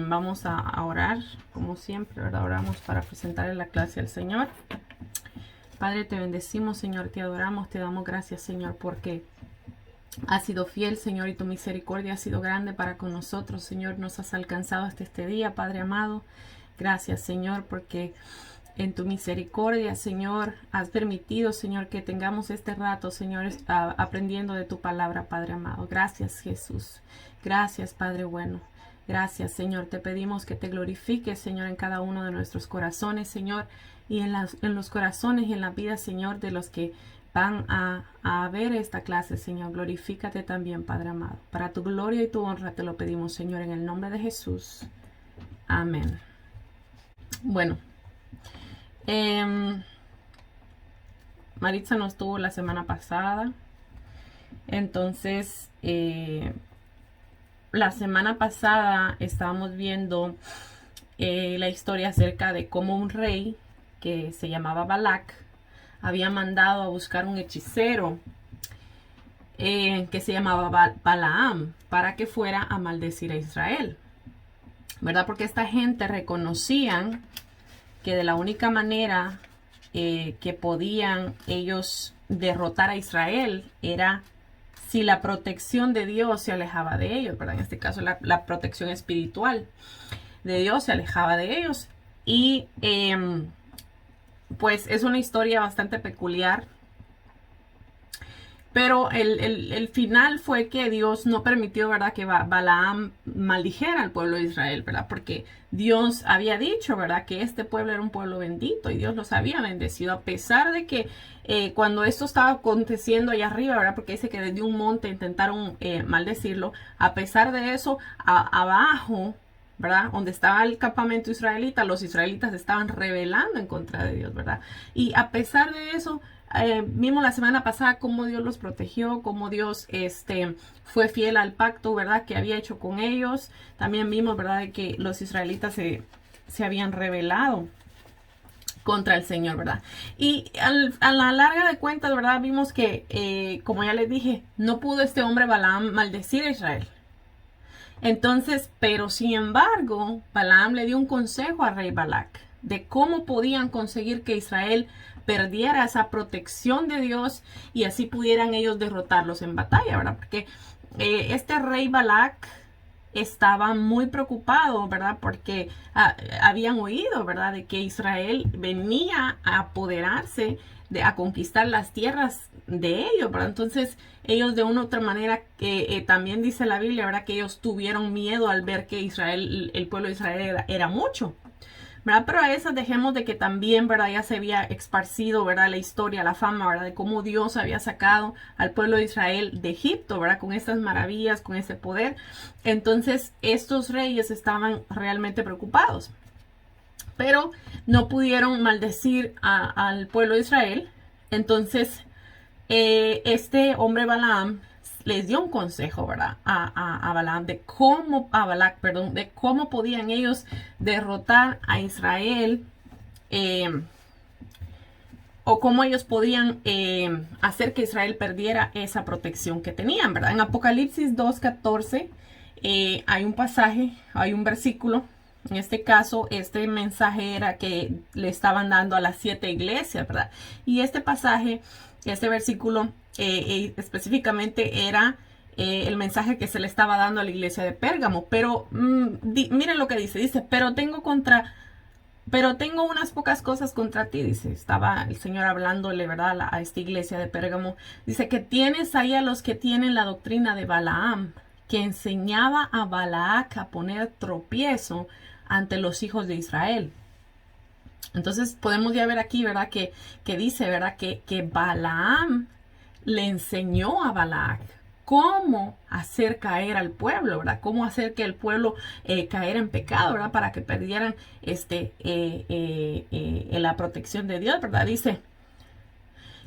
Vamos a orar, como siempre, ¿verdad? Oramos para presentarle la clase al Señor. Padre, te bendecimos, Señor, te adoramos, te damos gracias, Señor, porque has sido fiel, Señor, y tu misericordia ha sido grande para con nosotros, Señor. Nos has alcanzado hasta este día, Padre amado. Gracias, Señor, porque en tu misericordia, Señor, has permitido, Señor, que tengamos este rato, Señor, aprendiendo de tu palabra, Padre amado. Gracias, Jesús. Gracias, Padre bueno. Gracias, Señor. Te pedimos que te glorifiques, Señor, en cada uno de nuestros corazones, Señor, y en los corazones y en la vida, Señor, de los que van a ver esta clase, Señor. Glorifícate también, Padre amado. Para tu gloria y tu honra te lo pedimos, Señor, en el nombre de Jesús. Amén. Bueno, Maritza no estuvo la semana pasada. Entonces, la semana pasada estábamos viendo la historia acerca de cómo un rey que se llamaba Balac había mandado a buscar un hechicero que se llamaba Balaam para que fuera a maldecir a Israel, ¿verdad? Porque esta gente reconocían que de la única manera que podían ellos derrotar a Israel era si la protección de Dios se alejaba de ellos, ¿verdad? En este caso la protección espiritual de Dios se alejaba de ellos. Y pues es una historia bastante peculiar. Pero el final fue que Dios no permitió, ¿verdad?, que Balaam maldijera al pueblo de Israel, ¿verdad? Porque Dios había dicho, ¿verdad?, que este pueblo era un pueblo bendito y Dios los había bendecido, a pesar de que cuando esto estaba aconteciendo allá arriba, ¿verdad?, porque dice que desde un monte intentaron maldecirlo, a pesar de eso, abajo, ¿verdad?, donde estaba el campamento israelita, los israelitas estaban rebelando en contra de Dios, ¿verdad? Y a pesar de eso, vimos la semana pasada cómo Dios los protegió, cómo Dios fue fiel al pacto, ¿verdad?, que había hecho con ellos. También vimos, ¿verdad?, de que los israelitas se habían rebelado contra el Señor, ¿verdad? Y a la larga de cuentas, ¿verdad?, vimos que, como ya les dije, no pudo este hombre Balaam maldecir a Israel. Entonces, pero sin embargo, Balaam le dio un consejo al rey Balac de cómo podían conseguir que Israel perdiera esa protección de Dios y así pudieran ellos derrotarlos en batalla, ¿verdad? Porque este rey Balac estaba muy preocupado, ¿verdad? Porque habían oído, ¿verdad?, de que Israel venía a apoderarse, a conquistar las tierras de ellos, ¿verdad? Entonces ellos de una u otra manera, que también dice la Biblia, ¿verdad?, que ellos tuvieron miedo al ver que Israel, el pueblo de Israel era mucho, ¿verdad? Pero a esas dejemos de que también, ¿verdad?, ya se había esparcido, ¿verdad?, la historia, la fama, ¿verdad?, de cómo Dios había sacado al pueblo de Israel de Egipto, ¿verdad?, con estas maravillas, con ese poder. Entonces estos reyes estaban realmente preocupados, pero no pudieron maldecir al pueblo de Israel. Entonces este hombre Balaam les dio un consejo, ¿verdad?, a Balaam a Balac, perdón, de cómo podían ellos derrotar a Israel, o cómo ellos podían hacer que Israel perdiera esa protección que tenían, ¿verdad? En Apocalipsis 2:14 hay un pasaje, hay un versículo. En este caso, este mensaje era que le estaban dando a las 7 iglesias, ¿verdad? Y este pasaje, este versículo específicamente era el mensaje que se le estaba dando a la iglesia de Pérgamo. Pero miren lo que dice, pero tengo unas pocas cosas contra ti, dice. Estaba el Señor hablándole, ¿verdad?, a esta iglesia de Pérgamo. Dice que tienes ahí a los que tienen la doctrina de Balaam, que enseñaba a Balac a poner tropiezo ante los hijos de Israel. Entonces podemos ya ver aquí, ¿verdad?, que dice, ¿verdad?, que Balaam le enseñó a Balac cómo hacer caer al pueblo, ¿verdad? Cómo hacer que el pueblo caer en pecado, ¿verdad? Para que perdieran la protección de Dios, ¿verdad? Dice,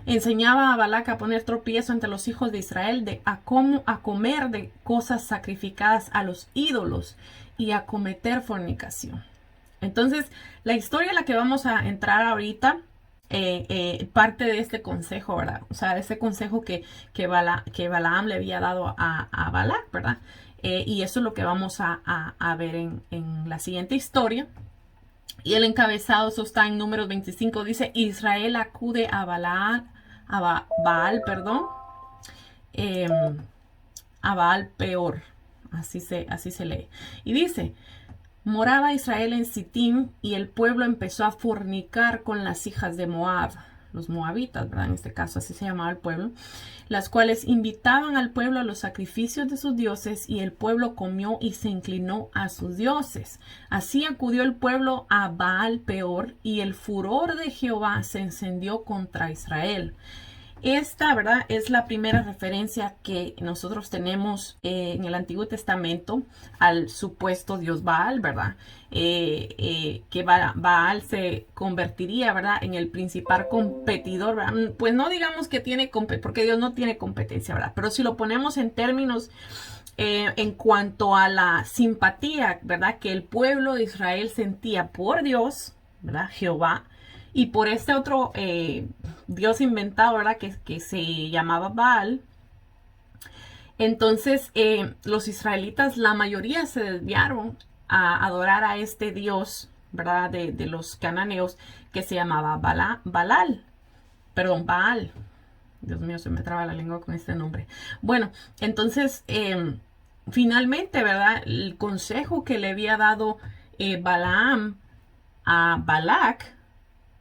enseñaba a Balac a poner tropiezo ante los hijos de Israel, a comer de cosas sacrificadas a los ídolos y a cometer fornicación. Entonces, la historia en la que vamos a entrar ahorita parte de este consejo, ¿verdad? O sea, de ese consejo que Balaam le había dado a Balac, ¿verdad? y eso es lo que vamos a ver en la siguiente historia. Y el encabezado, eso está en Números 25, dice, Israel acude a Baal, perdón, eh, a Baal peor, así se lee. Y dice, moraba Israel en Sittim y el pueblo empezó a fornicar con las hijas de Moab, los moabitas, ¿verdad? En este caso así se llamaba el pueblo, las cuales invitaban al pueblo a los sacrificios de sus dioses y el pueblo comió y se inclinó a sus dioses. Así acudió el pueblo a Baal peor y el furor de Jehová se encendió contra Israel. Esta, ¿verdad?, es la primera referencia que nosotros tenemos en el Antiguo Testamento al supuesto dios Baal, ¿verdad? Que Baal se convertiría, ¿verdad?, en el principal competidor, ¿verdad? Pues no digamos que tiene porque Dios no tiene competencia, ¿verdad? Pero si lo ponemos en términos en cuanto a la simpatía, ¿verdad?, que el pueblo de Israel sentía por Dios, ¿verdad?, Jehová, y por este otro Dios inventado, ¿verdad?, que se llamaba Baal. Entonces los israelitas, la mayoría se desviaron a adorar a este Dios, ¿verdad?, de los cananeos, que se llamaba Baal. Dios mío, se me traba la lengua con este nombre. Bueno, entonces finalmente, ¿verdad?, el consejo que le había dado Balaam a Balac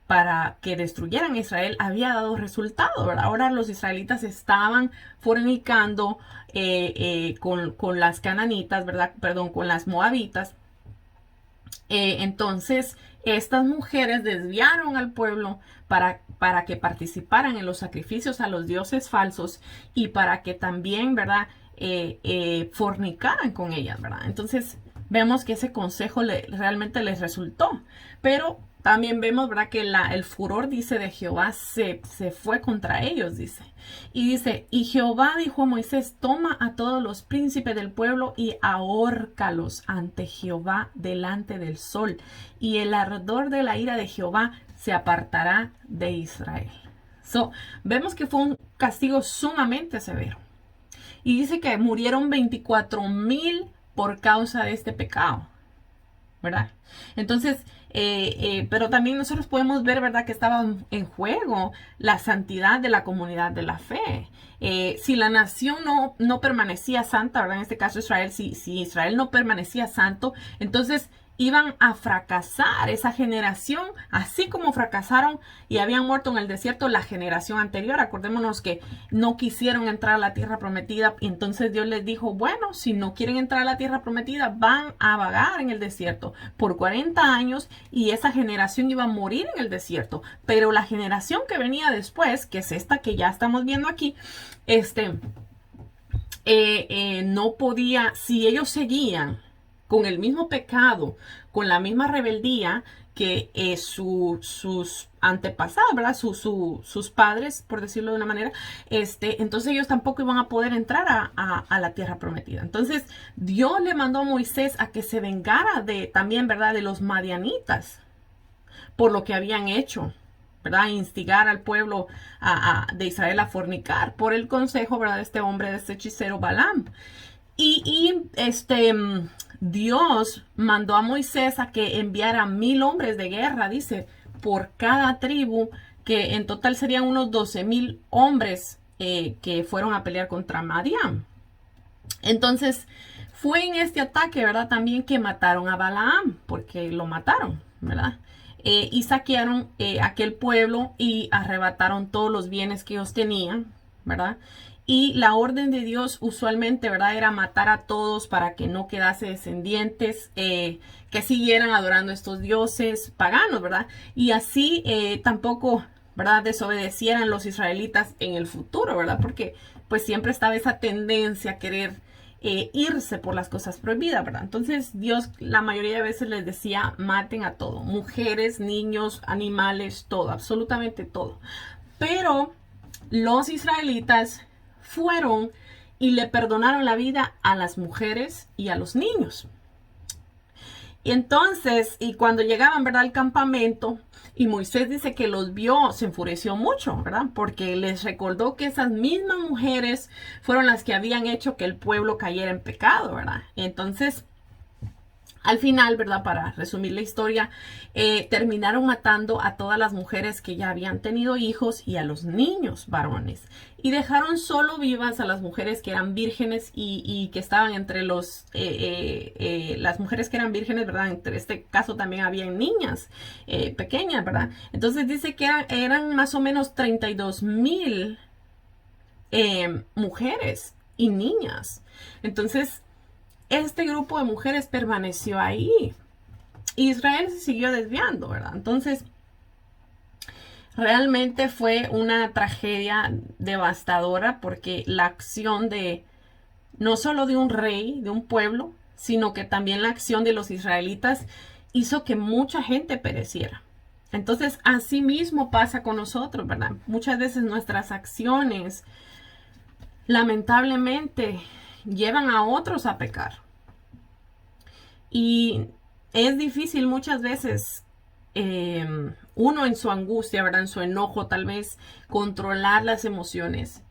para que destruyeran Israel había dado resultado, ¿verdad? Ahora los israelitas estaban fornicando con las cananitas, ¿verdad? Perdón, con las moabitas. Entonces, estas mujeres desviaron al pueblo para que participaran en los sacrificios a los dioses falsos y para que también, ¿verdad?, fornicaran con ellas, ¿verdad? Entonces, vemos que ese consejo realmente les resultó, pero también vemos, ¿verdad?, que el furor, dice, de Jehová se fue contra ellos, dice. Y dice, y Jehová dijo a Moisés, toma a todos los príncipes del pueblo y ahórcalos ante Jehová delante del sol, y el ardor de la ira de Jehová se apartará de Israel. Vemos que fue un castigo sumamente severo. Y dice que murieron 24,000 por causa de este pecado, ¿verdad? Entonces, pero también nosotros podemos ver, ¿verdad?, que estaba en juego la santidad de la comunidad de la fe. Si la nación no permanecía santa, ¿verdad?, en este caso Israel, si Israel no permanecía santo, entonces iban a fracasar esa generación, así como fracasaron y habían muerto en el desierto la generación anterior. Acordémonos que no quisieron entrar a la tierra prometida y entonces Dios les dijo, bueno, si no quieren entrar a la tierra prometida, van a vagar en el desierto por 40 años y esa generación iba a morir en el desierto. Pero la generación que venía después, que es esta que ya estamos viendo aquí, no podía, si ellos seguían con el mismo pecado, con la misma rebeldía que sus antepasados, ¿verdad? Sus padres, por decirlo de una manera, entonces ellos tampoco iban a poder entrar a la tierra prometida. Entonces Dios le mandó a Moisés a que se vengara también, ¿verdad?, de los madianitas por lo que habían hecho, ¿verdad?, instigar al pueblo de Israel a fornicar por el consejo, ¿verdad?, de este hombre, de este hechicero Balaam. Dios mandó a Moisés a que enviara 1,000 hombres de guerra, dice, por cada tribu, que en total serían unos 12,000 hombres que fueron a pelear contra Madián. Entonces, fue en este ataque, ¿verdad?, también que mataron a Balaam, porque lo mataron, ¿verdad? Y saquearon aquel pueblo y arrebataron todos los bienes que ellos tenían, ¿verdad? Y la orden de Dios usualmente, ¿verdad?, era matar a todos para que no quedase descendientes que siguieran adorando a estos dioses paganos, ¿verdad? Y así tampoco, ¿verdad?, desobedecieran los israelitas en el futuro, ¿verdad? Porque pues siempre estaba esa tendencia a querer irse por las cosas prohibidas, ¿verdad? Entonces Dios la mayoría de veces les decía, maten a todo, mujeres, niños, animales, todo, absolutamente todo. Pero los israelitas fueron y le perdonaron la vida a las mujeres y a los niños. Y entonces, y cuando llegaban, ¿verdad?, al campamento, y Moisés dice que los vio, se enfureció mucho, ¿verdad? Porque les recordó que esas mismas mujeres fueron las que habían hecho que el pueblo cayera en pecado, ¿verdad? Entonces, al final, ¿verdad? Para resumir la historia, terminaron matando a todas las mujeres que ya habían tenido hijos y a los niños varones. Y dejaron solo vivas a las mujeres que eran vírgenes y que estaban entre las mujeres que eran vírgenes, ¿verdad? Entre este caso también habían niñas pequeñas, ¿verdad? Entonces dice que eran más o menos 32,000 mujeres y niñas. Entonces, este grupo de mujeres permaneció ahí. Israel se siguió desviando, ¿verdad? Entonces, realmente fue una tragedia devastadora porque la acción de, no solo de un rey, de un pueblo, sino que también la acción de los israelitas hizo que mucha gente pereciera. Entonces, así mismo pasa con nosotros, ¿verdad? Muchas veces nuestras acciones, lamentablemente, llevan a otros a pecar. Y es difícil muchas veces uno en su angustia, ¿verdad? En su enojo, tal vez controlar las emociones.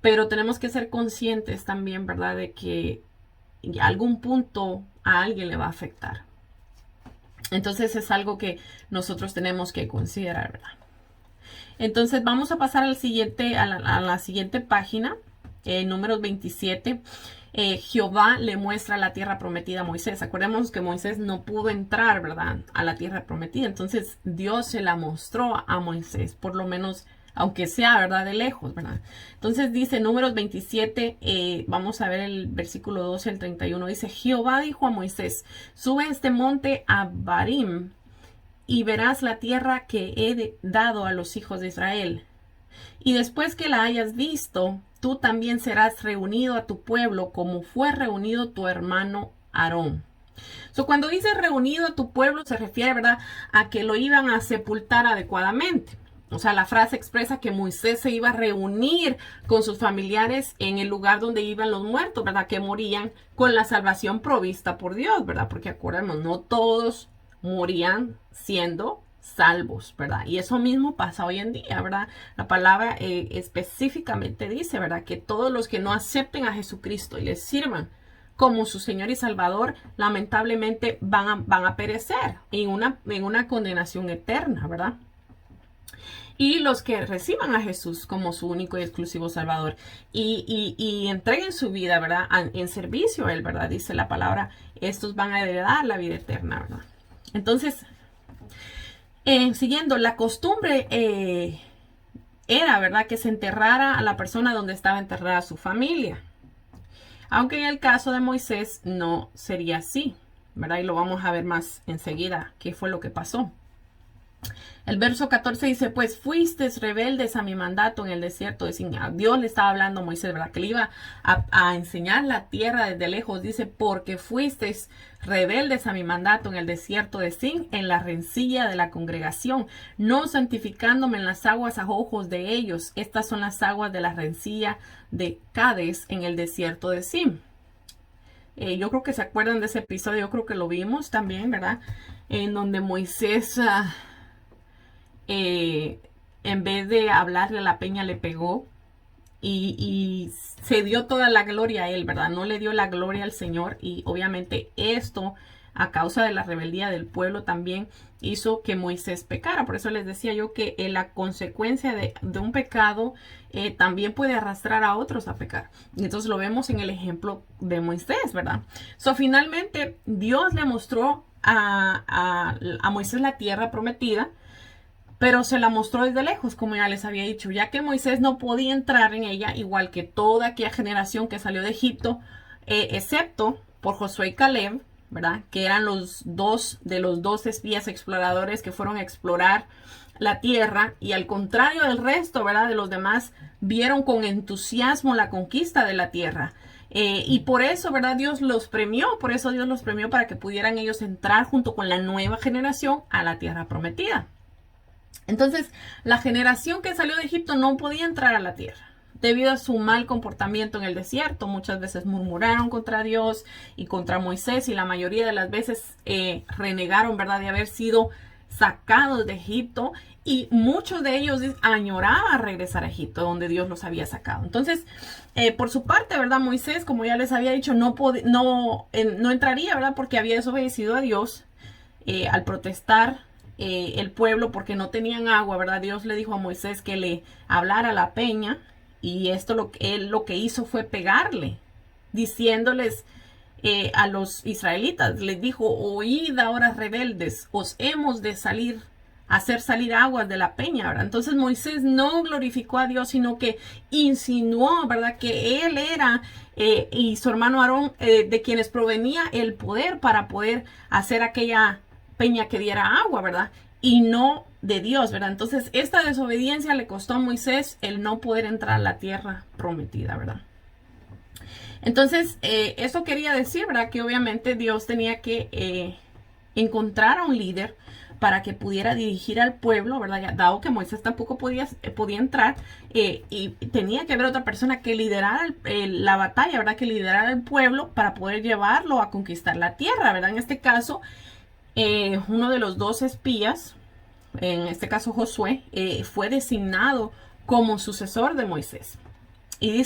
Pero tenemos que ser conscientes también, ¿verdad? De que en algún punto a alguien le va a afectar. Entonces es algo que nosotros tenemos que considerar, ¿verdad? Entonces vamos a pasar al siguiente, a la siguiente página, números 27. Jehová le muestra la tierra prometida a Moisés. Acordemos que Moisés no pudo entrar, ¿verdad?, a la tierra prometida. Entonces Dios se la mostró a Moisés, por lo menos, aunque sea, ¿verdad?, de lejos, ¿verdad? Entonces dice números 27, vamos a ver el versículo 12 al 31. Dice, Jehová dijo a Moisés, sube a este monte Abarim y verás la tierra que he dado a los hijos de Israel. Y después que la hayas visto, tú también serás reunido a tu pueblo como fue reunido tu hermano Aarón. Cuando dice reunido a tu pueblo se refiere, ¿verdad?, a que lo iban a sepultar adecuadamente. O sea, la frase expresa que Moisés se iba a reunir con sus familiares en el lugar donde iban los muertos, ¿verdad?, que morían con la salvación provista por Dios, ¿verdad? Porque acordemos, no todos morían siendo salvos, ¿verdad? Y eso mismo pasa hoy en día, ¿verdad? La palabra específicamente dice, ¿verdad?, que todos los que no acepten a Jesucristo y les sirvan como su Señor y Salvador, lamentablemente van a perecer en una condenación eterna, ¿verdad? Y los que reciban a Jesús como su único y exclusivo Salvador y entreguen su vida, ¿verdad?, en servicio a Él, ¿verdad? Dice la palabra, estos van a heredar la vida eterna, ¿verdad? Entonces, siguiendo, la costumbre era, ¿verdad?, que se enterrara a la persona donde estaba enterrada su familia. Aunque en el caso de Moisés no sería así, ¿verdad? Y lo vamos a ver más enseguida qué fue lo que pasó. El verso 14 dice, pues fuisteis rebeldes a mi mandato en el desierto de Sin. Dios le estaba hablando a Moisés, ¿verdad?, que le iba a enseñar la tierra desde lejos. Dice, porque fuisteis rebeldes a mi mandato en el desierto de Sin, en la rencilla de la congregación, no santificándome en las aguas a ojos de ellos. Estas son las aguas de la rencilla de Cades en el desierto de Sin. Yo creo que se acuerdan de ese episodio, yo creo que lo vimos también, ¿verdad?, en donde Moisés... en vez de hablarle a la peña le pegó y se dio toda la gloria a él, ¿verdad? No le dio la gloria al Señor y obviamente esto a causa de la rebeldía del pueblo también hizo que Moisés pecara. Por eso les decía yo que la consecuencia de un pecado también puede arrastrar a otros a pecar. Y entonces lo vemos en el ejemplo de Moisés, ¿verdad? Finalmente Dios le mostró a Moisés la tierra prometida, pero se la mostró desde lejos, como ya les había dicho, ya que Moisés no podía entrar en ella, igual que toda aquella generación que salió de Egipto, excepto por Josué y Caleb, ¿verdad?, que eran los dos espías exploradores que fueron a explorar la tierra, y al contrario del resto, ¿verdad?, de los demás, vieron con entusiasmo la conquista de la tierra. Y por eso, ¿verdad?, Dios los premió para que pudieran ellos entrar junto con la nueva generación a la tierra prometida. Entonces, la generación que salió de Egipto no podía entrar a la tierra. debido a su mal comportamiento en el desierto. Muchas veces murmuraron contra Dios y contra Moisés, y la mayoría de las veces renegaron, ¿verdad?, de haber sido sacados de Egipto, y muchos de ellos añoraban regresar a Egipto, donde Dios los había sacado. Entonces, por su parte, ¿verdad?, Moisés, como ya les había dicho, no entraría, ¿verdad?, porque había desobedecido a Dios al protestar el pueblo porque no tenían agua, ¿verdad? Dios le dijo a Moisés que le hablara a la peña, y esto él lo que hizo fue pegarle, diciéndoles a los israelitas, les dijo: oíd ahora, rebeldes, os hemos de hacer salir aguas de la peña, ¿verdad? Entonces Moisés no glorificó a Dios, sino que insinuó, ¿verdad?, que él era y su hermano Aarón de quienes provenía el poder para poder hacer aquella peña que diera agua, ¿verdad? Y no de Dios, ¿verdad? Entonces esta desobediencia le costó a Moisés el no poder entrar a la tierra prometida, ¿verdad? Entonces, eso quería decir, ¿verdad?, que obviamente Dios tenía que encontrar a un líder para que pudiera dirigir al pueblo, ¿verdad? Ya, dado que Moisés tampoco podía entrar, y tenía que haber otra persona que liderara la batalla, ¿verdad?, que liderara el pueblo para poder llevarlo a conquistar la tierra, ¿verdad? En este caso, uno de los 2 espías, en este caso Josué, fue designado como sucesor de Moisés. Y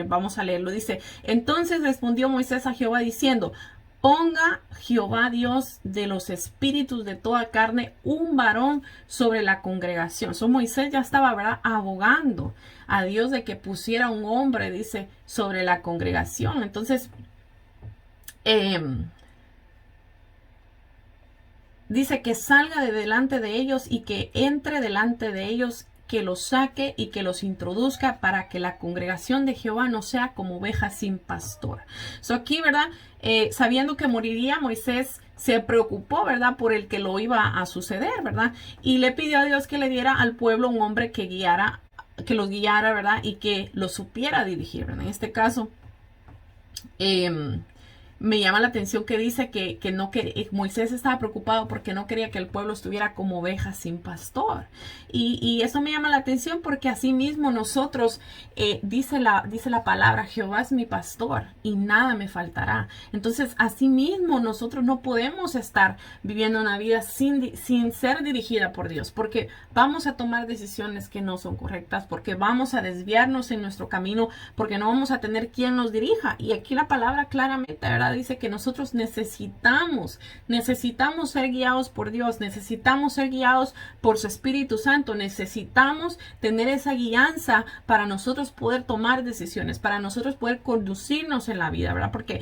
vamos a leerlo, dice: entonces respondió Moisés a Jehová diciendo: ponga Jehová Dios de los espíritus de toda carne un varón sobre la congregación. Moisés ya estaba, ¿verdad?, abogando a Dios de que pusiera un hombre, dice, sobre la congregación. Entonces, dice que salga de delante de ellos y que entre delante de ellos, que los saque y que los introduzca, para que la congregación de Jehová no sea como oveja sin pastor. Aquí, ¿verdad?, sabiendo que moriría, Moisés se preocupó, ¿verdad?, por el que lo iba a suceder, ¿verdad? Y le pidió a Dios que le diera al pueblo un hombre que los guiara, ¿verdad?, y que los supiera dirigir, ¿verdad? En este caso, me llama la atención que dice que Moisés estaba preocupado porque no quería que el pueblo estuviera como ovejas sin pastor. Y eso me llama la atención porque así mismo nosotros, dice la palabra: Jehová es mi pastor y nada me faltará. Entonces, así mismo nosotros no podemos estar viviendo una vida sin ser dirigida por Dios, porque vamos a tomar decisiones que no son correctas, porque vamos a desviarnos en nuestro camino, porque no vamos a tener quien nos dirija. Y aquí la palabra claramente, ¿verdad?, dice que nosotros necesitamos ser guiados por Dios, necesitamos ser guiados por su Espíritu Santo, necesitamos tener esa guianza para nosotros poder tomar decisiones, para nosotros poder conducirnos en la vida, ¿verdad? Porque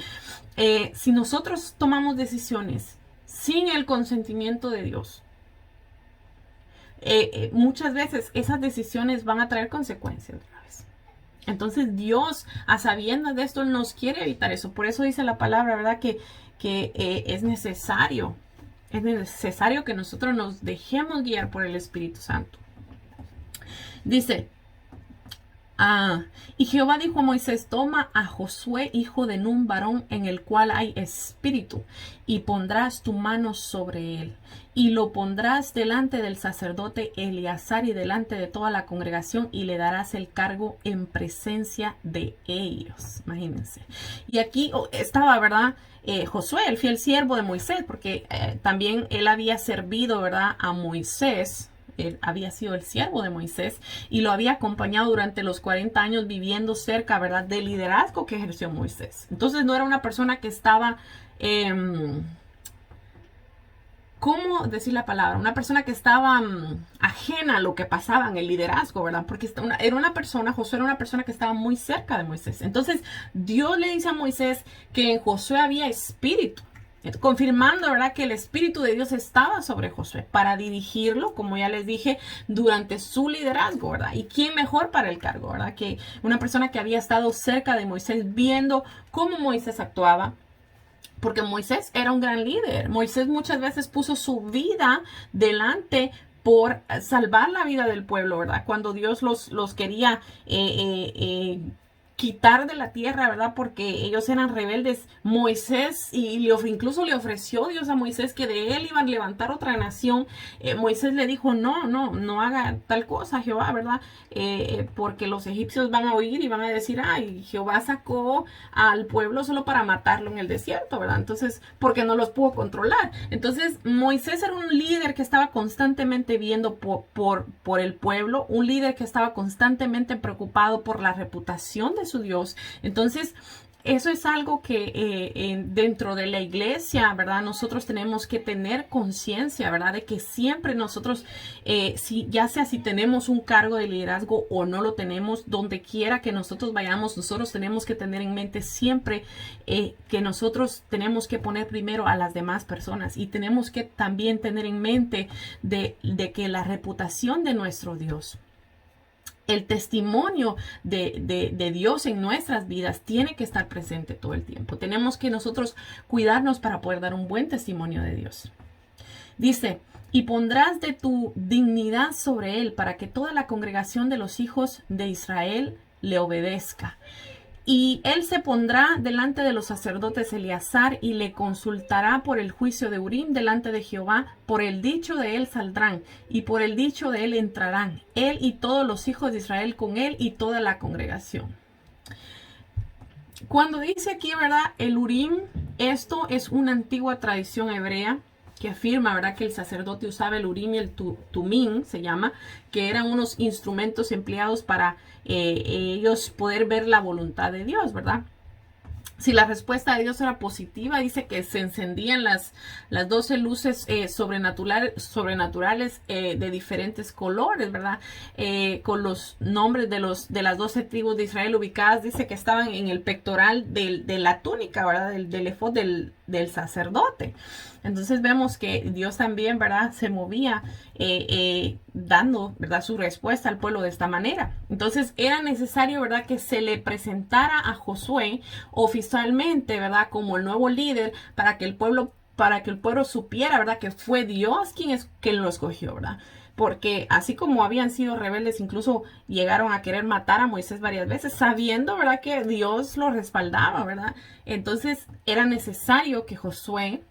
si nosotros tomamos decisiones sin el consentimiento de Dios, muchas veces esas decisiones van a traer consecuencias. Entonces Dios, a sabiendas de esto, nos quiere evitar eso. Por eso dice la palabra, ¿verdad?, que es necesario que nosotros nos dejemos guiar por el Espíritu Santo. Dice: y Jehová dijo a Moisés: toma a Josué, hijo de Nun, varón en el cual hay espíritu, y pondrás tu mano sobre él, y lo pondrás delante del sacerdote Eleazar y delante de toda la congregación, y le darás el cargo en presencia de ellos. Imagínense. Y aquí estaba, ¿verdad?, Josué, el fiel siervo de Moisés, porque también él había servido, ¿verdad?, a Moisés. Él había sido el siervo de Moisés y lo había acompañado durante los 40 años viviendo cerca, ¿verdad?, del liderazgo que ejerció Moisés. Entonces no era una persona que estaba, ¿cómo decir la palabra? Una persona que estaba ajena a lo que pasaba en el liderazgo, ¿verdad? Porque Josué era una persona que estaba muy cerca de Moisés. Entonces Dios le dice a Moisés que en Josué había espíritu, confirmando, ¿verdad?, que el Espíritu de Dios estaba sobre Josué para dirigirlo, como ya les dije, durante su liderazgo, ¿verdad? Y quién mejor para el cargo, ¿verdad?, que una persona que había estado cerca de Moisés, viendo cómo Moisés actuaba, porque Moisés era un gran líder. Moisés muchas veces puso su vida delante por salvar la vida del pueblo, ¿verdad? Cuando Dios los quería quitar de la tierra, ¿verdad? Porque ellos eran rebeldes. Moisés, y incluso le ofreció Dios a Moisés que de él iban a levantar otra nación. Moisés le dijo, no haga tal cosa, Jehová, ¿verdad? Porque los egipcios van a oír y van a decir, ay, Jehová sacó al pueblo solo para matarlo en el desierto, ¿verdad? Entonces, porque no los pudo controlar. Entonces, Moisés era un líder que estaba constantemente viendo por el pueblo, un líder que estaba constantemente preocupado por la reputación de su Dios. Entonces, eso es algo que dentro de la iglesia, ¿verdad? Nosotros tenemos que tener conciencia, ¿verdad? De que siempre nosotros, ya sea si tenemos un cargo de liderazgo o no lo tenemos, donde quiera que nosotros vayamos, nosotros tenemos que tener en mente siempre que nosotros tenemos que poner primero a las demás personas, y tenemos que también tener en mente de que la reputación de nuestro Dios, el testimonio de Dios en nuestras vidas tiene que estar presente todo el tiempo. Tenemos que nosotros cuidarnos para poder dar un buen testimonio de Dios. Dice, y pondrás de tu dignidad sobre él para que toda la congregación de los hijos de Israel le obedezca. Y él se pondrá delante de los sacerdotes Eleazar y le consultará por el juicio de Urim delante de Jehová. Por el dicho de él saldrán y por el dicho de él entrarán, él y todos los hijos de Israel con él y toda la congregación. Cuando dice aquí, ¿verdad? El Urim, esto es una antigua tradición hebrea que afirma, ¿verdad?, que el sacerdote usaba el Urim y el Tumim, se llama, que eran unos instrumentos empleados para ellos poder ver la voluntad de Dios, ¿verdad? Si la respuesta de Dios era positiva, dice que se encendían las 12 luces sobrenaturales de diferentes colores, ¿verdad? Con los nombres de las 12 tribus de Israel ubicadas, dice que estaban en el pectoral de la túnica, ¿verdad? Del efod del sacerdote. Entonces vemos que Dios también, ¿verdad?, se movía dando, ¿verdad?, su respuesta al pueblo de esta manera. Entonces era necesario, ¿verdad?, que se le presentara a Josué oficialmente, ¿verdad?, como el nuevo líder para que el pueblo supiera, ¿verdad?, que fue Dios quien lo escogió, ¿verdad? Porque así como habían sido rebeldes, incluso llegaron a querer matar a Moisés varias veces, sabiendo, ¿verdad?, que Dios lo respaldaba, ¿verdad? Entonces era necesario que Josué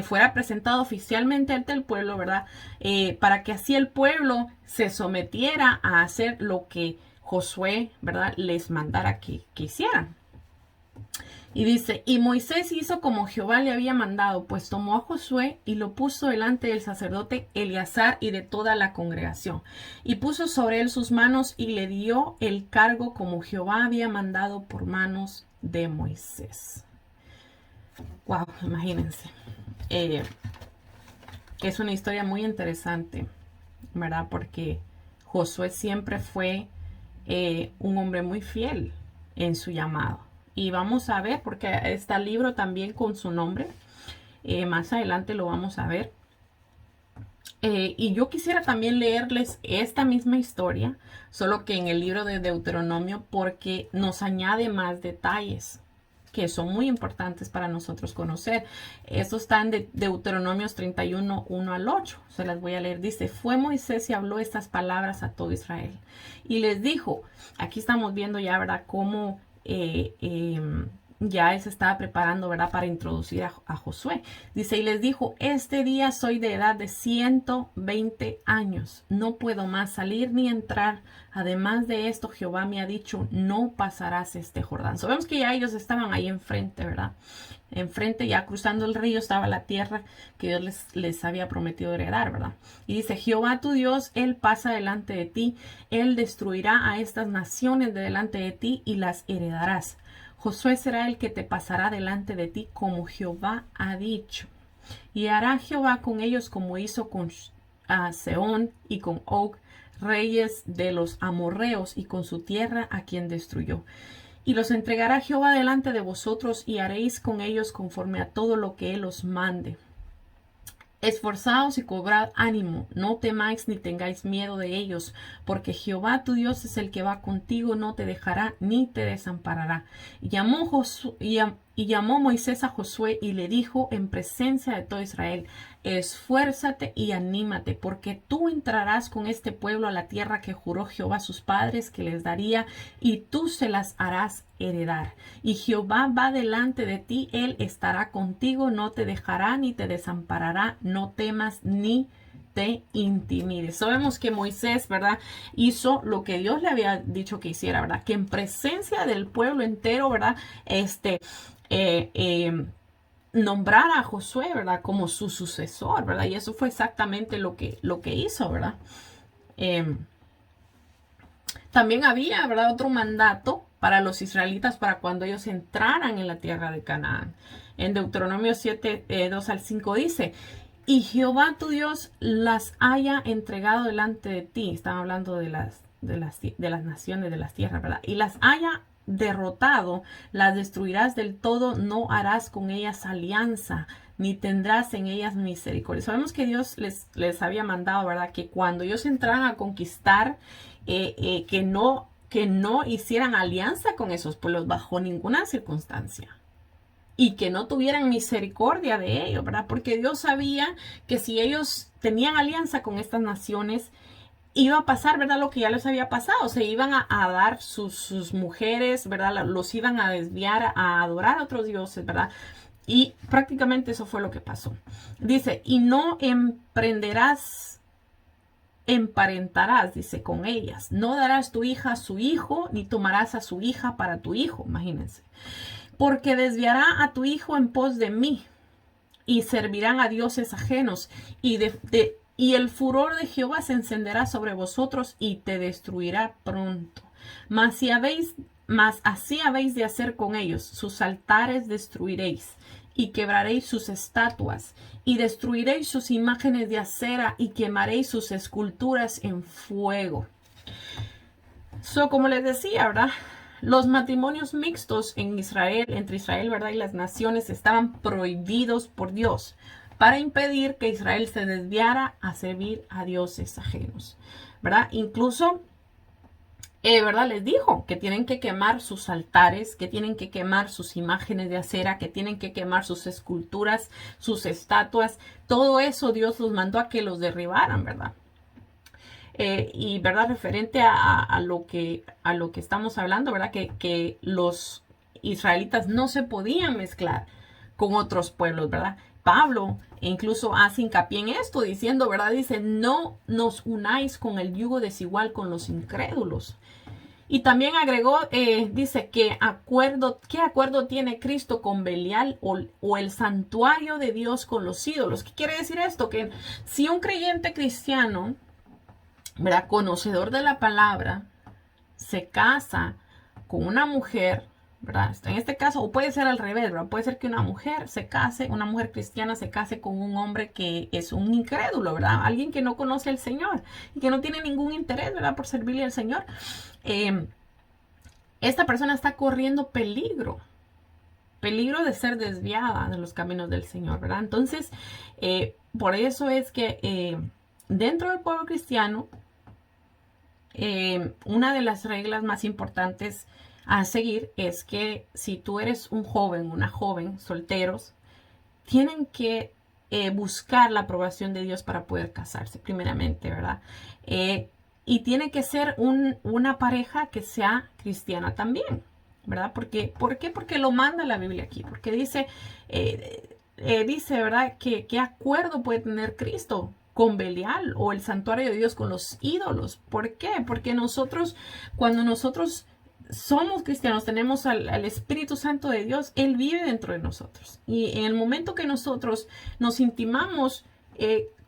fuera presentado oficialmente ante el pueblo, ¿verdad? Para que así el pueblo se sometiera a hacer lo que Josué, ¿verdad?, les mandara que hicieran. Y dice, y Moisés hizo como Jehová le había mandado, pues tomó a Josué y lo puso delante del sacerdote Eleazar y de toda la congregación. Y puso sobre él sus manos y le dio el cargo como Jehová había mandado por manos de Moisés. Wow, imagínense. Es una historia muy interesante, ¿verdad? Porque Josué siempre fue un hombre muy fiel en su llamado. Y vamos a ver, porque está el libro también con su nombre. Más adelante lo vamos a ver. Y yo quisiera también leerles esta misma historia, solo que en el libro de Deuteronomio, porque nos añade más detalles que son muy importantes para nosotros conocer. Esto está en Deuteronomios 31, 1 al 8. Se las voy a leer. Dice, fue Moisés y habló estas palabras a todo Israel. Y les dijo, aquí estamos viendo ya, ¿verdad?, cómo ya él se estaba preparando, ¿verdad?, para introducir a Josué. Dice, y les dijo, este día soy de edad de 120 años. No puedo más salir ni entrar. Además de esto, Jehová me ha dicho, no pasarás este Jordán. Sabemos que ya ellos estaban ahí enfrente, ¿verdad? Enfrente, ya cruzando el río, estaba la tierra que Dios les había prometido heredar, ¿verdad? Y dice, Jehová tu Dios, Él pasa delante de ti. Él destruirá a estas naciones de delante de ti y las heredarás. Josué será el que te pasará delante de ti como Jehová ha dicho. Y hará Jehová con ellos como hizo con Sehón y con Og, reyes de los amorreos, y con su tierra a quien destruyó. Y los entregará Jehová delante de vosotros, y haréis con ellos conforme a todo lo que Él os mande. Esforzaos y cobrad ánimo, no temáis ni tengáis miedo de ellos, porque Jehová tu Dios es el que va contigo, no te dejará ni te desamparará. Y Y llamó Moisés a Josué y le dijo en presencia de todo Israel: esfuérzate y anímate, porque tú entrarás con este pueblo a la tierra que juró Jehová a sus padres que les daría, y tú se las harás heredar. Y Jehová va delante de ti, él estará contigo, no te dejará ni te desamparará, no temas ni te intimides. Sabemos que Moisés, ¿verdad?, hizo lo que Dios le había dicho que hiciera, ¿verdad? Que en presencia del pueblo entero, ¿verdad?, nombrar a Josué, ¿verdad?, como su sucesor, ¿verdad? Y eso fue exactamente lo que hizo, ¿verdad? También había, ¿verdad?, otro mandato para los israelitas para cuando ellos entraran en la tierra de Canaán. En Deuteronomio 7, 2 al 5 dice: y Jehová tu Dios las haya entregado delante de ti. Están hablando de las naciones, de las tierras, ¿verdad? Y las haya derrotado, las destruirás del todo, no harás con ellas alianza, ni tendrás en ellas misericordia. Sabemos que Dios les había mandado, ¿verdad?, que cuando ellos entraran a conquistar, que no hicieran alianza con esos pueblos bajo ninguna circunstancia. Y que no tuvieran misericordia de ellos, ¿verdad? Porque Dios sabía que si ellos tenían alianza con estas naciones, iba a pasar, ¿verdad?, lo que ya les había pasado. Se iban a dar sus mujeres, ¿verdad? Los iban a desviar a adorar a otros dioses, ¿verdad? Y prácticamente eso fue lo que pasó. Dice: y no emparentarás, dice, con ellas. No darás tu hija a su hijo, ni tomarás a su hija para tu hijo. Imagínense. Porque desviará a tu hijo en pos de mí, y servirán a dioses ajenos, y el furor de Jehová se encenderá sobre vosotros y te destruirá pronto. Mas así habéis de hacer con ellos: sus altares destruiréis, y quebraréis sus estatuas, y destruiréis sus imágenes de acera, y quemaréis sus esculturas en fuego. Como les decía, ¿verdad?, los matrimonios mixtos en Israel, entre Israel, ¿verdad?, y las naciones, estaban prohibidos por Dios para impedir que Israel se desviara a servir a dioses ajenos, ¿verdad? Incluso, ¿verdad?, les dijo que tienen que quemar sus altares, que tienen que quemar sus imágenes de acera, que tienen que quemar sus esculturas, sus estatuas. Todo eso Dios los mandó a que los derribaran, ¿verdad? Y verdad, referente a lo que estamos hablando, verdad, que los israelitas no se podían mezclar con otros pueblos, verdad. Pablo incluso hace hincapié en esto, diciendo, verdad, dice: no nos unáis con el yugo desigual con los incrédulos. Y también agregó, dice, ¿qué acuerdo tiene Cristo con Belial o el santuario de Dios con los ídolos? ¿Qué quiere decir esto? Que si un creyente cristiano, ¿verdad?, conocedor de la palabra, se casa con una mujer, ¿verdad?, en este caso, o puede ser al revés, ¿verdad?, puede ser que una mujer cristiana se case con un hombre que es un incrédulo, ¿verdad?, alguien que no conoce al Señor y que no tiene ningún interés, ¿verdad?, por servirle al Señor. Esta persona está corriendo peligro de ser desviada de los caminos del Señor, ¿verdad? Entonces, por eso es que dentro del pueblo cristiano, una de las reglas más importantes a seguir es que si tú eres un joven, una joven, solteros, tienen que buscar la aprobación de Dios para poder casarse, primeramente, ¿verdad? Y tiene que ser una pareja que sea cristiana también, ¿verdad? ¿Por qué? Porque lo manda la Biblia aquí, porque dice, ¿verdad?, ¿qué acuerdo puede tener Cristo con Belial o el santuario de Dios con los ídolos? ¿Por qué? Porque cuando nosotros somos cristianos, tenemos al Espíritu Santo de Dios, Él vive dentro de nosotros. Y en el momento que nosotros nos intimamos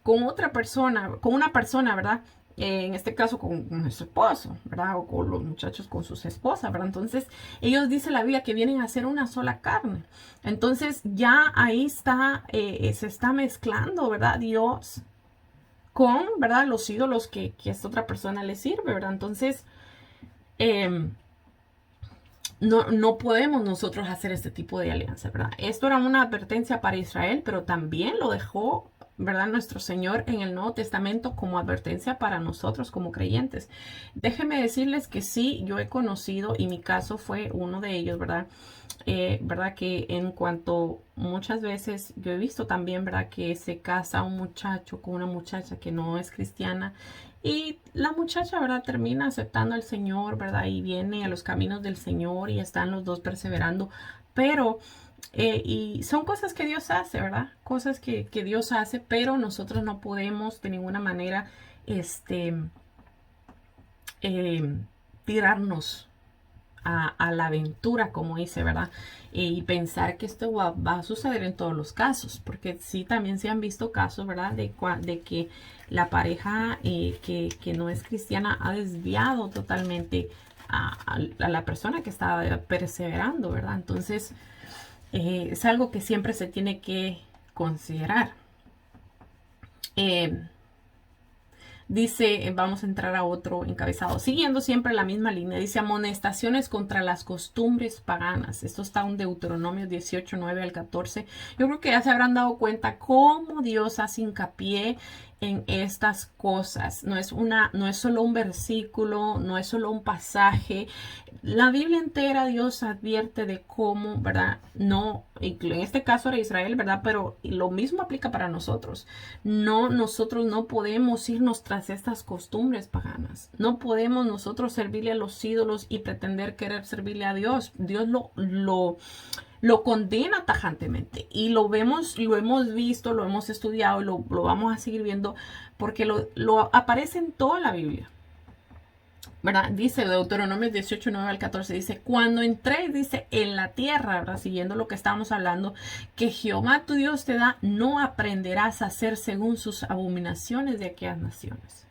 con otra persona, con una persona, ¿verdad?, en este caso con nuestro esposo, ¿verdad?, o con los muchachos con sus esposas, ¿verdad? Entonces, ellos, dice la Biblia, que vienen a ser una sola carne. Entonces, ya ahí está, se está mezclando, ¿verdad?, Dios con, ¿verdad?, los ídolos que esta otra persona le sirve, ¿verdad? Entonces, no podemos nosotros hacer este tipo de alianza, ¿verdad? Esto era una advertencia para Israel, pero también lo dejó ¿verdad? Nuestro Señor en el Nuevo Testamento como advertencia para nosotros como creyentes. Déjenme decirles que sí, yo he conocido, y mi caso fue uno de ellos, ¿verdad? ¿Verdad? Que en cuanto muchas veces yo he visto también, ¿verdad? Que se casa un muchacho con una muchacha que no es cristiana y la muchacha, ¿verdad? Termina aceptando al Señor, ¿verdad? Y viene a los caminos del Señor y están los dos perseverando, pero y son cosas que Dios hace, ¿verdad? Cosas que Dios hace, pero nosotros no podemos de ninguna manera, eh, tirarnos a la aventura, como dice, ¿verdad? Y pensar que esto va a suceder en todos los casos, porque sí, también se han visto casos, ¿verdad? De que la pareja que no es cristiana ha desviado totalmente a la persona que está perseverando, ¿verdad? Entonces, es algo que siempre se tiene que considerar. Eh, Dice, vamos a entrar a otro encabezado, siguiendo siempre la misma línea, dice amonestaciones contra las costumbres paganas. Esto está en Deuteronomio 18, 9 al 14. Yo creo que ya se habrán dado cuenta cómo Dios hace hincapié en estas cosas. No es solo un versículo, no es solo un pasaje. La Biblia entera Dios advierte de cómo, ¿verdad? No, en este caso era Israel, ¿verdad? Pero lo mismo aplica para nosotros. Nosotros no podemos irnos tras estas costumbres paganas. No podemos nosotros servirle a los ídolos y pretender querer servirle a Dios. Dios lo condena tajantemente y lo hemos visto, lo hemos estudiado, lo vamos a seguir viendo porque lo aparece en toda la Biblia. ¿Verdad? Dice Deuteronomio 18, 9 al 14, dice, cuando entréis, dice, en la tierra, ¿verdad? Siguiendo lo que estábamos hablando, que Jehová tu Dios te da, no aprenderás a hacer según sus abominaciones de aquellas naciones.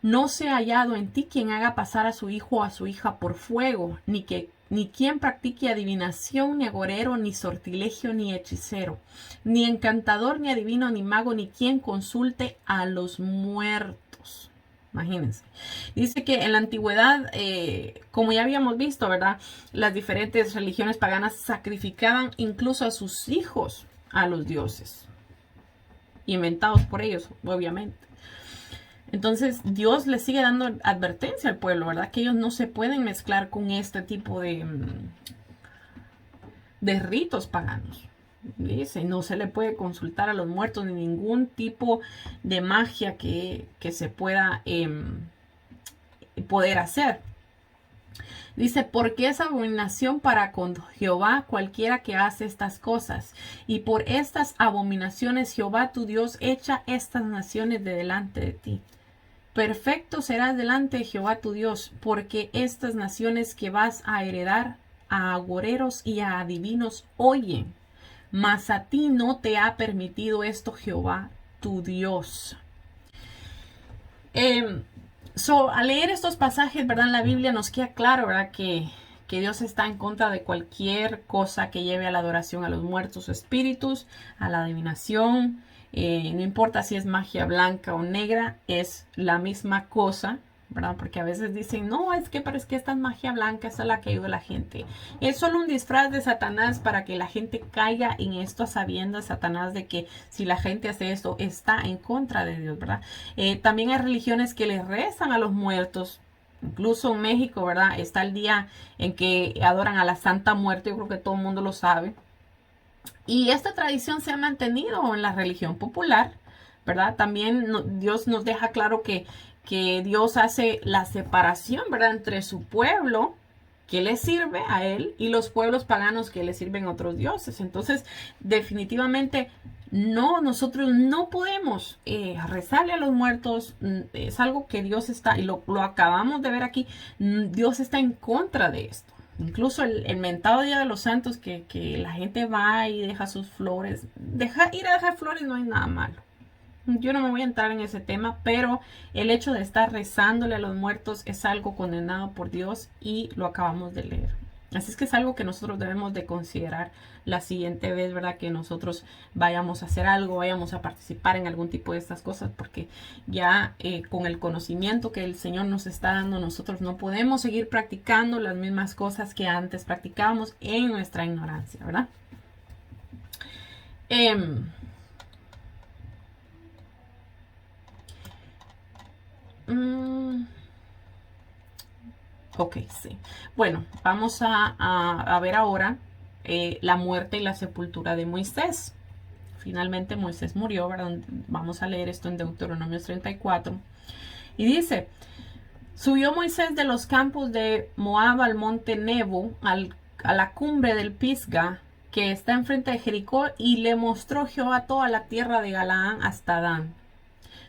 No sea hallado en ti quien haga pasar a su hijo o a su hija por fuego, ni quien practique adivinación, ni agorero, ni sortilegio, ni hechicero, ni encantador, ni adivino, ni mago, ni quien consulte a los muertos. Imagínense. Dice que en la antigüedad, como ya habíamos visto, ¿verdad? Las diferentes religiones paganas sacrificaban incluso a sus hijos a los dioses, inventados por ellos, obviamente. Entonces Dios le sigue dando advertencia al pueblo, ¿verdad? Que ellos no se pueden mezclar con este tipo de ritos paganos. Dice, no se le puede consultar a los muertos ni ningún tipo de magia que se pueda poder hacer. Dice, porque es abominación para con Jehová cualquiera que hace estas cosas. Y por estas abominaciones Jehová tu Dios echa estas naciones de delante de ti. Perfecto serás delante de Jehová tu Dios, porque estas naciones que vas a heredar a agoreros y a adivinos oyen. Mas a ti no te ha permitido esto Jehová tu Dios. Al leer estos pasajes, ¿verdad? En la Biblia nos queda claro, ¿verdad? Que Dios está en contra de cualquier cosa que lleve a la adoración a los muertos o espíritus, a la adivinación. No importa si es magia blanca o negra, es la misma cosa, ¿verdad? Porque a veces dicen, no, pero es que esta es magia blanca, esta es la que ayuda a la gente. Es solo un disfraz de Satanás para que la gente caiga en esto, sabiendo Satanás de que si la gente hace esto, está en contra de Dios, ¿verdad? También hay religiones que le rezan a los muertos. Incluso en México, ¿verdad? Está el día en que adoran a la Santa Muerte, yo creo que todo el mundo lo sabe. Y esta tradición se ha mantenido en la religión popular, ¿verdad? También Dios nos deja claro que Dios hace la separación, ¿verdad? Entre su pueblo, que le sirve a él, y los pueblos paganos que le sirven a otros dioses. Entonces, definitivamente, nosotros no podemos rezarle a los muertos. Es algo que Dios está, y lo acabamos de ver aquí, Dios está en contra de esto. Incluso el mentado Día de los Santos, que la gente va y deja sus flores. Ir a dejar flores no hay nada malo. Yo no me voy a entrar en ese tema, pero el hecho de estar rezándole a los muertos es algo condenado por Dios y lo acabamos de leer. Así es que es algo que nosotros debemos de considerar la siguiente vez, ¿verdad? Que nosotros vayamos a hacer algo, vayamos a participar en algún tipo de estas cosas, porque ya con el conocimiento que el Señor nos está dando, nosotros no podemos seguir practicando las mismas cosas que antes practicábamos en nuestra ignorancia, ¿verdad? Mm, ok, sí. Bueno, vamos a ver ahora la muerte y la sepultura de Moisés. Finalmente Moisés murió, ¿verdad? Vamos a leer esto en Deuteronomio 34. Y dice, subió Moisés de los campos de Moab al monte Nebo, a la cumbre del Pisga, que está enfrente de Jericó, y le mostró Jehová toda la tierra de Galaán hasta Dan,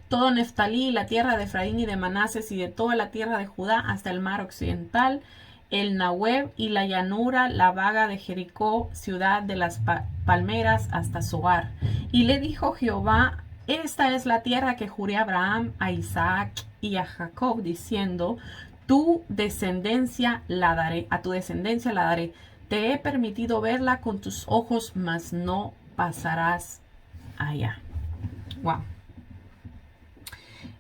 todo Neftalí, la tierra de Efraín y de Manases, y de toda la tierra de Judá hasta el mar occidental, el Nahueb y la llanura, la vaga de Jericó, ciudad de las palmeras, hasta Zoar. Y le dijo Jehová, esta es la tierra que juré a Abraham, a Isaac y a Jacob, diciendo, tu descendencia la daré, a tu descendencia la daré. Te he permitido verla con tus ojos, mas no pasarás allá. Wow.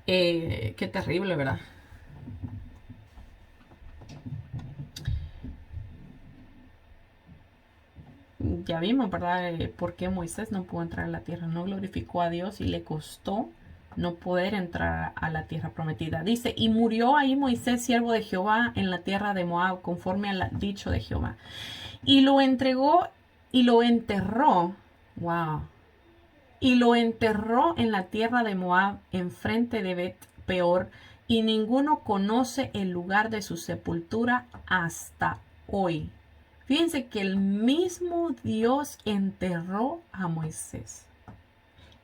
Qué terrible, ¿verdad? Ya vimos, ¿verdad? Por qué Moisés no pudo entrar a la tierra. No glorificó a Dios y le costó no poder entrar a la tierra prometida. Dice, y murió ahí Moisés, siervo de Jehová, en la tierra de Moab, conforme al dicho de Jehová. Y lo entregó y lo enterró. Wow. Y lo enterró en la tierra de Moab, enfrente de Bet Peor, y ninguno conoce el lugar de su sepultura hasta hoy. Fíjense que el mismo Dios enterró a Moisés.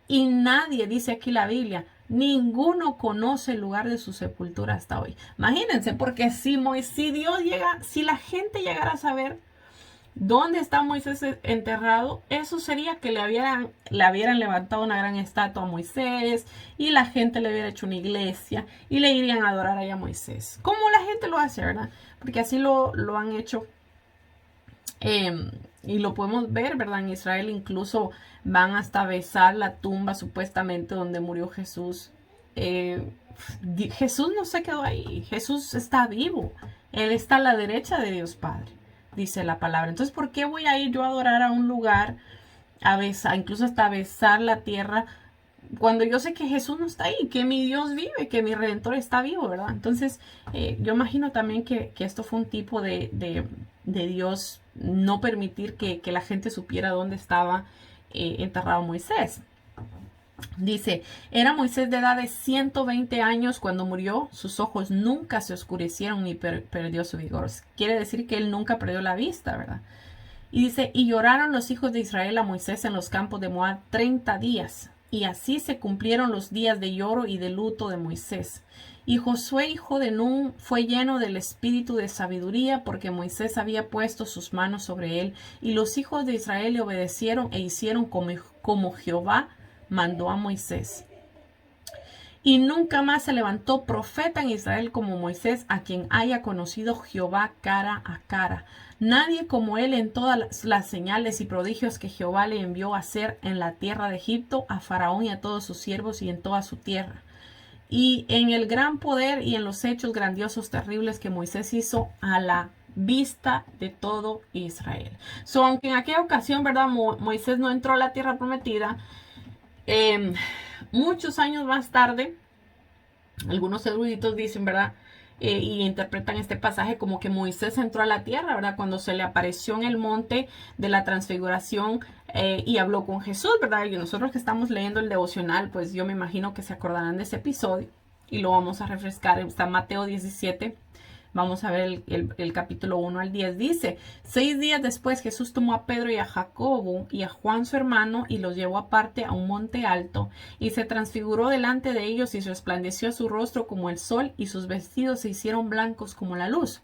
Y nadie, dice aquí la Biblia, ninguno conoce el lugar de su sepultura hasta hoy. Imagínense, porque si Dios llega, si la gente llegara a saber dónde está Moisés enterrado, eso sería que le hubieran levantado una gran estatua a Moisés y la gente le hubiera hecho una iglesia y le irían a adorar allá a Moisés. Como la gente lo hace, ¿verdad? Porque así lo han hecho. Y lo podemos ver, ¿verdad? En Israel incluso van hasta besar la tumba supuestamente donde murió Jesús. Jesús no se quedó ahí. Jesús está vivo. Él está a la derecha de Dios Padre, dice la palabra. Entonces, ¿por qué voy a ir yo a adorar a un lugar, a besar, incluso hasta besar la tierra, cuando yo sé que Jesús no está ahí, que mi Dios vive, que mi Redentor está vivo, ¿verdad? Entonces, yo imagino también que esto fue un tipo de Dios no permitir que la gente supiera dónde estaba enterrado Moisés. Dice, era Moisés de edad de 120 años cuando murió, sus ojos nunca se oscurecieron ni perdió su vigor. Quiere decir que él nunca perdió la vista, ¿verdad? Y dice, y lloraron los hijos de Israel a Moisés en los campos de Moab 30 días. Y así se cumplieron los días de lloro y de luto de Moisés. Y Josué, hijo de Nun, fue lleno del espíritu de sabiduría, porque Moisés había puesto sus manos sobre él. Y los hijos de Israel le obedecieron e hicieron como Jehová mandó a Moisés. Y nunca más se levantó profeta en Israel como Moisés, a quien haya conocido Jehová cara a cara. Nadie como él en todas las señales y prodigios que Jehová le envió a hacer en la tierra de Egipto, a Faraón y a todos sus siervos y en toda su tierra. Y en el gran poder y en los hechos grandiosos terribles que Moisés hizo a la vista de todo Israel. Aunque en aquella ocasión, ¿verdad? Moisés no entró a la tierra prometida, muchos años más tarde, algunos eruditos dicen, ¿verdad? Y interpretan este pasaje como que Moisés entró a la tierra, ¿verdad? Cuando se le apareció en el monte de la transfiguración y habló con Jesús, ¿verdad? Y nosotros que estamos leyendo el devocional, pues yo me imagino que se acordarán de ese episodio y lo vamos a refrescar. Está Mateo 17. Vamos a ver el capítulo 1 al 10. Dice, 6 días después Jesús tomó a Pedro y a Jacobo y a Juan su hermano y los llevó aparte a un monte alto y se transfiguró delante de ellos y resplandeció su rostro como el sol y sus vestidos se hicieron blancos como la luz.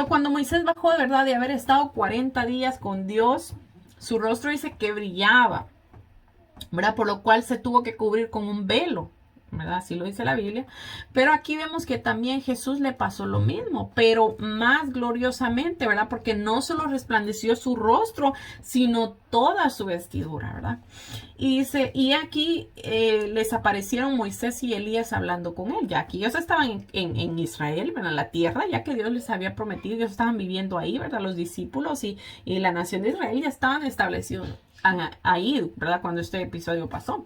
Cuando Moisés bajó, de verdad, de haber estado 40 días con Dios, su rostro dice que brillaba, ¿verdad? Por lo cual se tuvo que cubrir con un velo, ¿verdad? Así lo dice la Biblia. Pero aquí vemos que también Jesús le pasó lo mismo, pero más gloriosamente, ¿verdad? Porque no solo resplandeció su rostro, sino toda su vestidura, ¿verdad? Y dice, y aquí les aparecieron Moisés y Elías hablando con él. Ya aquí ellos estaban en Israel, ¿verdad? En la tierra, ya que Dios les había prometido, ellos estaban viviendo ahí, ¿verdad? Los discípulos y la nación de Israel ya estaban establecidos ahí, ¿verdad? Cuando este episodio pasó.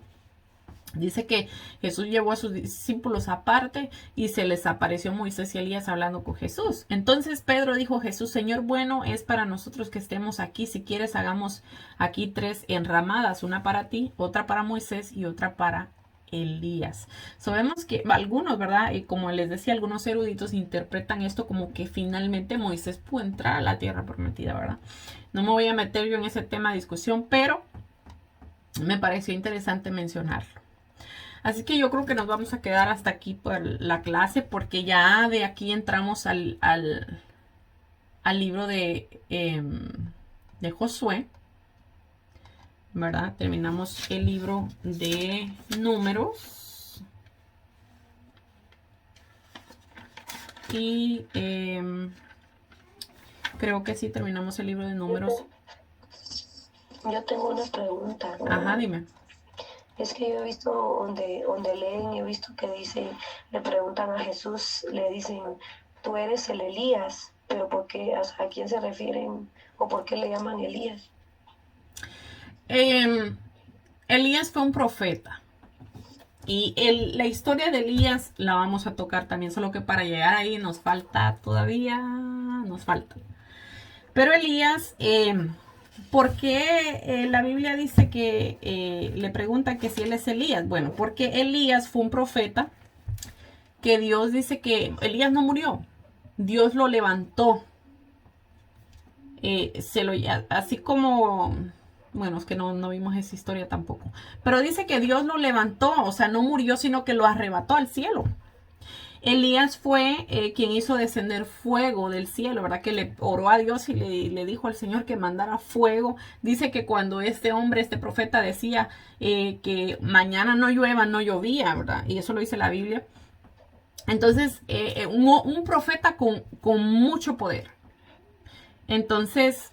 Dice que Jesús llevó a sus discípulos aparte y se les apareció Moisés y Elías hablando con Jesús. Entonces Pedro dijo: Jesús, Señor, bueno es para nosotros que estemos aquí. Si quieres, hagamos aquí 3 enramadas, una para ti, otra para Moisés y otra para Elías. Sabemos que algunos, ¿verdad? Y como les decía, algunos eruditos interpretan esto como que finalmente Moisés pudo entrar a la tierra prometida, ¿verdad? No me voy a meter yo en ese tema de discusión, pero me pareció interesante mencionarlo. Así que yo creo que nos vamos a quedar hasta aquí por la clase, porque ya de aquí entramos al libro de Josué, ¿verdad? Terminamos el libro de Números. Y creo que sí, terminamos el libro de Números. Yo tengo una pregunta. Ajá, dime. Es que yo he visto donde leen, he visto que dice, le preguntan a Jesús, le dicen, tú eres el Elías, pero ¿por qué? ¿A quién se refieren? ¿O por qué le llaman Elías? Elías fue un profeta. Y la historia de Elías la vamos a tocar también, solo que para llegar ahí nos falta todavía, nos falta. Pero Elías, ¿por qué la Biblia dice que le pregunta que si él es Elías? Bueno, porque Elías fue un profeta que Dios dice que Elías no murió, Dios lo levantó. Así como, bueno, es que no vimos esa historia tampoco, pero dice que Dios lo levantó, o sea, no murió, sino que lo arrebató al cielo. Elías fue quien hizo descender fuego del cielo, ¿verdad? Que le oró a Dios y le dijo al Señor que mandara fuego. Dice que cuando este profeta decía que mañana no llueva, no llovía, ¿verdad? Y eso lo dice la Biblia. Entonces, un profeta con mucho poder. Entonces,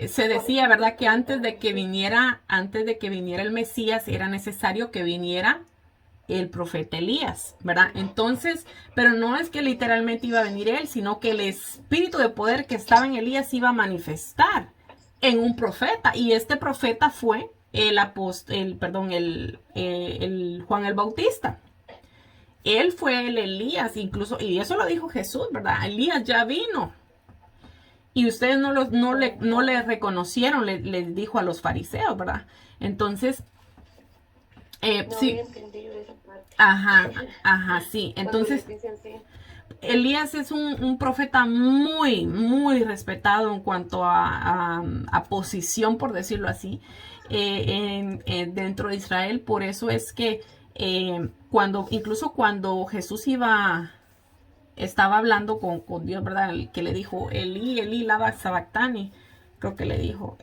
se decía, ¿verdad? Que antes de que viniera el Mesías, era necesario que viniera el profeta Elías, ¿verdad? Entonces, pero no es que literalmente iba a venir él, sino que el espíritu de poder que estaba en Elías iba a manifestar en un profeta, y este profeta fue el Juan el Bautista. Él fue el Elías, incluso, y eso lo dijo Jesús, ¿verdad? Elías ya vino. Y ustedes no le reconocieron, les dijo a los fariseos, ¿verdad? Entonces, No sí. había entendido esa parte. Ajá, sí. Entonces, Elías es un profeta muy, muy respetado en cuanto a posición, por decirlo así, dentro de Israel. Por eso es que incluso cuando Jesús estaba hablando con Dios, ¿verdad? Que le dijo, Elí, Elí, lama sabactani, creo que le dijo.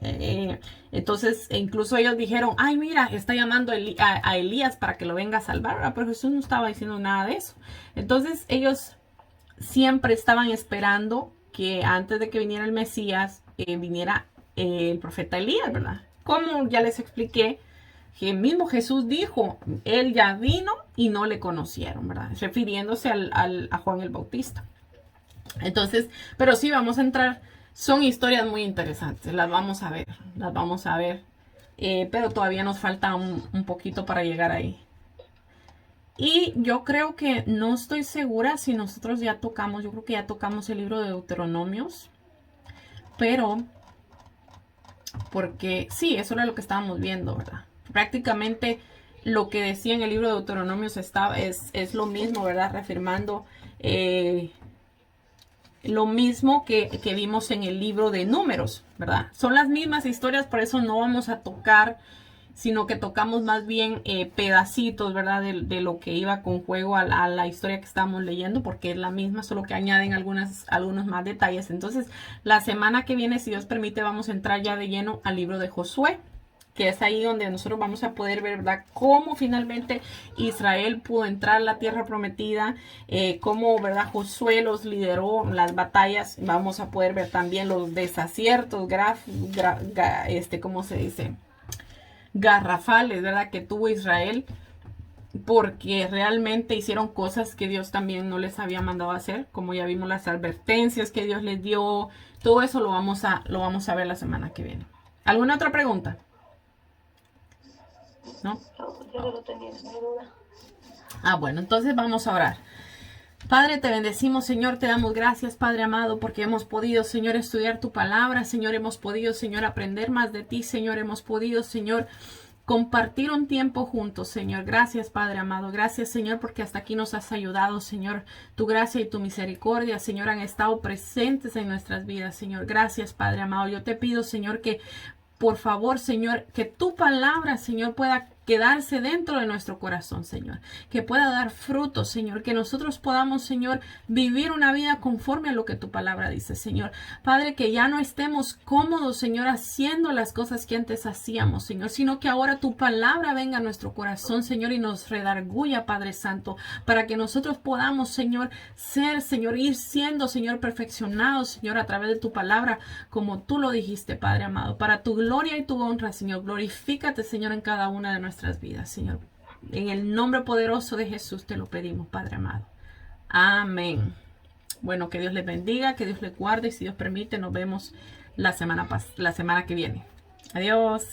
Entonces, incluso ellos dijeron, ay, mira, está llamando a Elías para que lo venga a salvar, ¿verdad? Pero Jesús no estaba diciendo nada de eso. Entonces, ellos siempre estaban esperando que antes de que viniera el Mesías, viniera el profeta Elías, ¿verdad? Como ya les expliqué, que mismo Jesús dijo, él ya vino y no le conocieron, ¿verdad? Refiriéndose a Juan el Bautista. Entonces, pero sí, vamos a entrar, son historias muy interesantes, las vamos a ver, pero todavía nos falta un poquito para llegar ahí. Y yo creo que, no estoy segura si nosotros yo creo que ya tocamos el libro de Deuteronomios, pero, porque sí, eso era lo que estábamos viendo, ¿verdad? Prácticamente lo que decía en el libro de Deuteronomios es lo mismo, ¿verdad? Reafirmando lo mismo que vimos en el libro de Números, ¿verdad? Son las mismas historias, por eso no vamos a tocar, sino que tocamos más bien pedacitos, ¿verdad? De lo que iba con juego a la historia que estamos leyendo, porque es la misma, solo que añaden algunos más detalles. Entonces, la semana que viene, si Dios permite, vamos a entrar ya de lleno al libro de Josué, que es ahí donde nosotros vamos a poder ver, ¿verdad?, cómo finalmente Israel pudo entrar a la tierra prometida, cómo, ¿verdad?, Josué los lideró las batallas. Vamos a poder ver también los desaciertos, ¿cómo se dice?, garrafales, ¿verdad?, que tuvo Israel, porque realmente hicieron cosas que Dios también no les había mandado a hacer, como ya vimos las advertencias que Dios les dio. Todo eso lo vamos a ver la semana que viene. ¿Alguna otra pregunta? ¿no? No, yo no lo tenía esa duda. Bueno, entonces vamos a orar. Padre, te bendecimos, Señor, te damos gracias, Padre amado, porque hemos podido, Señor, estudiar tu palabra, Señor, hemos podido, Señor, aprender más de ti, Señor, hemos podido, Señor, compartir un tiempo juntos, Señor. Gracias, Padre amado. Gracias, Señor, porque hasta aquí nos has ayudado, Señor. Tu gracia y tu misericordia, Señor, han estado presentes en nuestras vidas, Señor. Gracias, Padre amado. Yo te pido, Señor, que por favor, Señor, que tu palabra, Señor, pueda quedarse dentro de nuestro corazón, Señor, que pueda dar frutos, Señor, que nosotros podamos, Señor, vivir una vida conforme a lo que tu palabra dice, Señor. Padre, que ya no estemos cómodos, Señor, haciendo las cosas que antes hacíamos, Señor, sino que ahora tu palabra venga a nuestro corazón, Señor, y nos redarguya, Padre Santo, para que nosotros podamos, Señor, ser, Señor, ir siendo, Señor, perfeccionados, Señor, a través de tu palabra, como tú lo dijiste, Padre amado, para tu gloria y tu honra, Señor. Glorifícate, Señor, en cada una de nuestras vidas, Señor. En el nombre poderoso de Jesús te lo pedimos, Padre amado. Amén. Bueno, que Dios les bendiga, que Dios les guarde y si Dios permite nos vemos la semana que viene. Adiós.